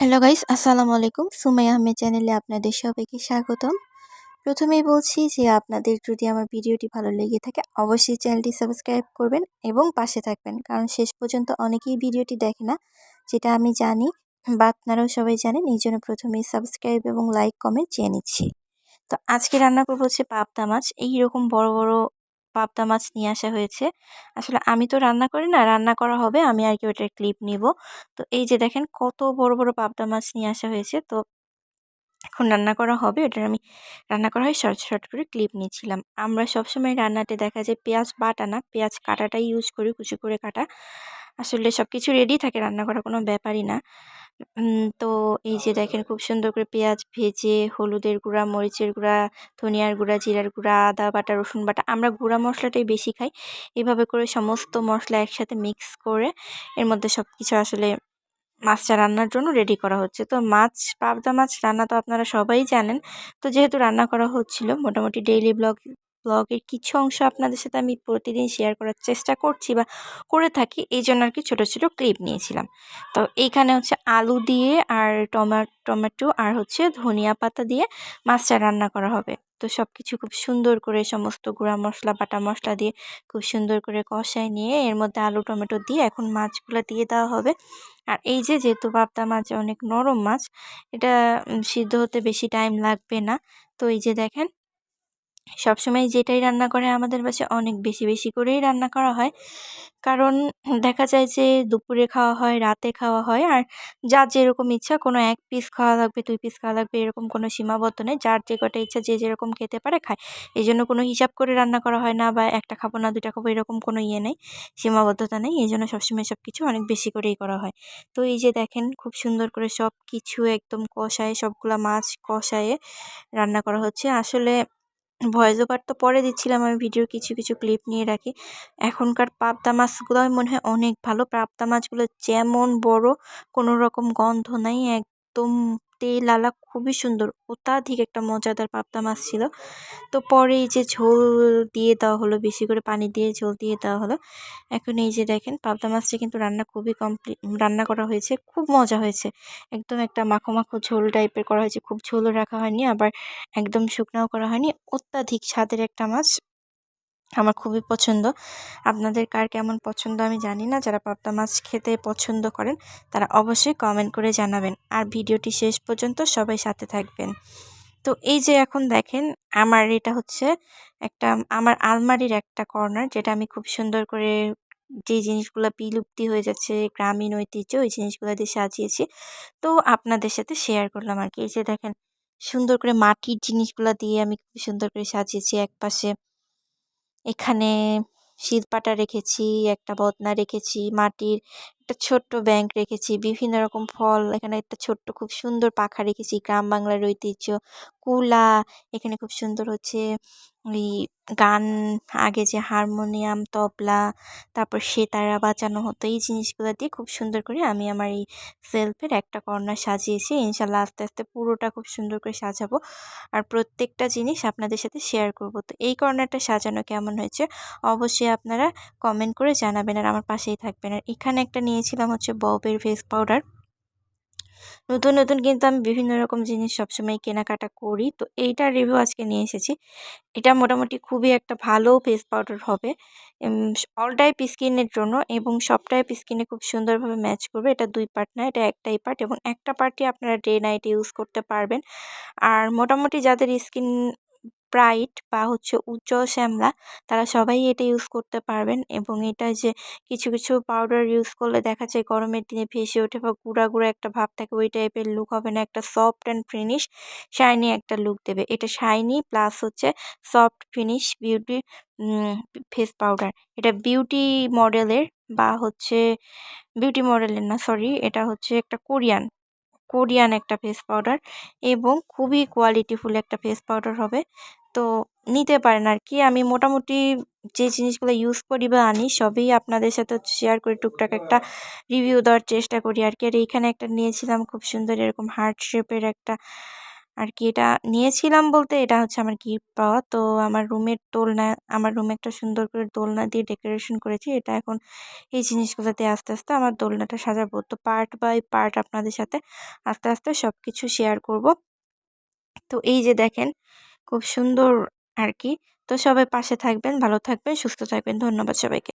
Hello guys, আসসালামু আলাইকুম। সুমাইয়া আহমেদ চ্যানেলে আপনাদের সবাইকে স্বাগতম। প্রথমেই বলছি যে আপনাদের যদি আমার ভিডিওটি ভালো লেগে থাকে অবশ্যই চ্যানেলটি সাবস্ক্রাইব করবেন এবং পাশে থাকবেন, কারণ শেষ পর্যন্ত অনেকেই ভিডিওটি দেখে না, যেটা আমি জানি বা আপনারাও সবাই জানেন। এই জন্য প্রথমেই সাবস্ক্রাইব এবং লাইক কমেন্ট চেয়ে নিচ্ছি। তো আজকে রান্না করবো হচ্ছে পাবদা মাছ। এইরকম বড় বড় পাবদা মাছ নিয়ে আসা হয়েছে। আসলে আমি তো রান্না করি না, রান্না করা হবে, আমি আর কি ওটার ক্লিপ নিব। তো এই যে দেখেন কত বড় বড় পাবদা মাছ নিয়ে আসা হয়েছে। তো এখন রান্না করা হবে, ওটার আমি রান্না করা হয় শর্ট শর্ট করে ক্লিপ নিয়েছিলাম। আমরা সবসময় রান্নাতে দেখা যায় পেঁয়াজ বাটা না, পেঁয়াজ কাটাটাই ইউজ করি, কুচি করে কাটা। আসলে সবকিছু রেডি থাকে, রান্না করা কোনো ব্যাপারই না। তো এই যে দেখেন খুব সুন্দর করে পেঁয়াজ ভেজে হলুদের গুঁড়া, মরিচের গুঁড়া, ধনিয়ার গুঁড়া, জিরার গুঁড়া, আদা বাটা, রসুন বাটা, আমরা গুঁড়া মশলাটাই বেশি খাই। এভাবে করে সমস্ত মশলা একসাথে মিক্স করে এর মধ্যে সবকিছু আসলে মাছটা রান্নার জন্য রেডি করা হচ্ছে। তো পাবদা মাছ রান্না তো আপনারা সবাই জানেন। তো যেহেতু রান্না করা হচ্ছিল, মোটামুটি ডেইলি ব্লগের কিছু অংশ আপনাদের সাথে আমি প্রতিদিন শেয়ার করার চেষ্টা করছি বা করে থাকি, এই জন্য আর কি ছোটো ছোটো ক্লিপ নিয়েছিলাম। তো এইখানে হচ্ছে আলু দিয়ে আর টমেটো আর হচ্ছে ধনিয়া পাতা দিয়ে মাছটা রান্না করা হবে। তো সব কিছু খুব সুন্দর করে সমস্ত গুঁড়া মশলা বাটা মশলা দিয়ে খুব সুন্দর করে কষায় নিয়ে এর মধ্যে আলু টমেটো দিয়ে এখন মাছগুলো দিয়ে দেওয়া হবে। আর এই যে যেহেতু পাবদা মাছ অনেক নরম মাছ, এটা সিদ্ধ হতে বেশি টাইম লাগবে না। তো এই যে দেখেন সবসময় যেটাই রান্না করে আমাদের বাসায় অনেক বেশি বেশি করেই রান্না করা হয়। কারণ দেখা যায় যে দুপুরে খাওয়া হয়, রাতে খাওয়া হয়, আর যার যেরকম ইচ্ছা, কোনো ১ পিস খাওয়া লাগবে, ২ পিস খাওয়া লাগবে এরকম কোনো সীমাবদ্ধ নেই। যার যে কটা ইচ্ছা যে যেরকম খেতে পারে খায়। এজন্য কোনো হিসাব করে রান্না করা হয় না বা ১ টা খাবো না ২ টা খাবো এরকম কোনো ইয়ে নেই, সীমাবদ্ধতা নেই। এজন্য সবসময় সবকিছু অনেক বেশি করেই করা হয়। তো এই যে দেখেন খুব সুন্দর করে সবকিছু একদম কষায়ে, সবগুলা মাছ কষায়ে রান্না করা হচ্ছে। আসলে ভয়েস ওভার তো পরে দিচ্ছিলাম, আমি ভিডিওর কিছু কিছু ক্লিপ নিয়ে রাখি। এখনকার পাবদা মাছগুলোই মনে হয় অনেক ভালো। পাবদা মাছগুলো যেমন বড়, কোনো রকম গন্ধ নাই, একদম তেলালা, খুবই সুন্দর, অত্যাধিক একটা মজাদার পাবদা মাছ ছিল। তো পরে এই যে ঝোল দিয়ে দেওয়া হলো, বেশি করে পানি দিয়ে ঝোল দিয়ে দেওয়া হলো। এখন এই যে দেখেন পাবদা মাছটা কিন্তু রান্না খুবই রান্না করা হয়েছে, খুব মজা হয়েছে। একদম একটা মাখো মাখো ঝোল টাইপের করা হয়েছে, খুব ঝোলও রাখা হয়নি, আবার একদম শুকনাও করা হয়নি। অত্যাধিক স্বাদের একটা মাছ, আমার খুবই পছন্দ। আপনাদের কার কেমন পছন্দ আমি জানি না। যারা পাবদা মাছ খেতে পছন্দ করেন তারা অবশ্যই কমেন্ট করে জানাবেন। আর ভিডিওটি শেষ পর্যন্ত সবাই সাথে থাকবেন। তো এই যে এখন দেখেন আমার এটা হচ্ছে একটা আমার আলমারির একটা কর্নার, যেটা আমি খুব সুন্দর করে যে জিনিসগুলো বিলুপ্তি হয়ে যাচ্ছে, গ্রামীণ ঐতিহ্য, ওই জিনিসগুলো দিয়ে সাজিয়েছি। তো আপনাদের সাথে শেয়ার করলাম আর কি। এই যে দেখেন সুন্দর করে মাটির জিনিসগুলা দিয়ে আমি খুব সুন্দর করে সাজিয়েছি। একপাশে এখানে শিলপাটা রেখেছি, একটা বদনা রেখেছি, মাটির একটা ছোট্ট ব্যাংক রেখেছি, বিভিন্ন রকম ফল, এখানে একটা ছোট্ট খুব সুন্দর পাখা রেখেছি, গ্রাম বাংলার ঐতিহ্য কুলা। এখানে খুব সুন্দর হচ্ছে ওই গান, আগে যে হারমোনিয়াম, তবলা, তারপর সেতারা বাজানো হতো, এই জিনিসগুলো দিয়ে খুব সুন্দর করে আমি আমার এই সেলফের একটা কর্নার সাজিয়েছি। ইনশাল্লাহ আস্তে আস্তে পুরোটা খুব সুন্দর করে সাজাবো আর প্রত্যেকটা জিনিস আপনাদের সাথে শেয়ার করব। তো এই কর্নারটা সাজানো কেমন হয়েছে অবশ্যই আপনারা কমেন্ট করে জানাবেন আর আমার পাশেই থাকবেন। আর এখানে একটা নিয়েছিলাম হচ্ছে ববের ফেস পাউডার। নতুন নতুন কিন্তু আমি বিভিন্ন রকম জিনিস সবসময় কেনাকাটা করি, তো এইটার রিভিউ আজকে নিয়ে এসেছি। এটা মোটামুটি খুবই একটা ভালো ফেস পাউডার হবে অল টাইপ স্কিনের জন্য, এবং সব টাইপ স্কিনে খুব সুন্দরভাবে ম্যাচ করবে। এটা ২ পার্ট না, এটা একটাই পার্ট, এবং একটা পার্টই আপনারা ডে নাইট ইউজ করতে পারবেন। আর মোটামুটি যাদের স্কিন ব্রাইট বা হচ্ছে উজ্জ্বল শ্যামলা, তারা সবাই এটা ইউজ করতে পারবেন। এবং এটা যে কিছু কিছু পাউডার ইউজ করলে দেখা যায় গরমের দিনে ভেসে ওঠে বা গুঁড়া গুঁড়া একটা ভাব থাকে, ওই টাইপের লুক হবে না, একটা সফট অ্যান্ড ফিনিশ শাইনি একটা লুক দেবে। এটা শাইনি প্লাস হচ্ছে soft finish beauty face powder. এটা বিউটি মডেলের না, সরি, এটা হচ্ছে একটা কোরিয়ান কোরিয়ান একটা ফেস পাউডার, এবং খুবই কোয়ালিটিফুল একটা ফেস পাউডার হবে। তো নিতে পারেন আর কি। আমি মোটামুটি যে জিনিসগুলো ইউজ করি বা আনি সবই আপনাদের সাথে শেয়ার করি, টুকটাক একটা রিভিউ দেওয়ার চেষ্টা করি আর কি। আর এইখানে একটা নিয়েছিলাম খুব সুন্দর এরকম হার্ট শেপের একটা আর কি এটা নিয়েছিলাম বলতে এটা হচ্ছে আমার গিফট পাওয়া। তো আমার রুমের দোলনা, আমার রুমে একটা সুন্দর করে দোলনা দিয়ে ডেকোরেশন করেছি। এটা এখন এই জিনিসগুলো দিয়ে আস্তে আস্তে আমার দোলনাটা সাজাবো। তো পার্ট বাই পার্ট আপনাদের সাথে আস্তে আস্তে সব কিছু শেয়ার করব। তো এই যে দেখেন খুব সুন্দর আর কি। তো সবাই পাশে থাকবেন, ভালো থাকবেন, সুস্থ থাকবেন। ধন্যবাদ সবাইকে।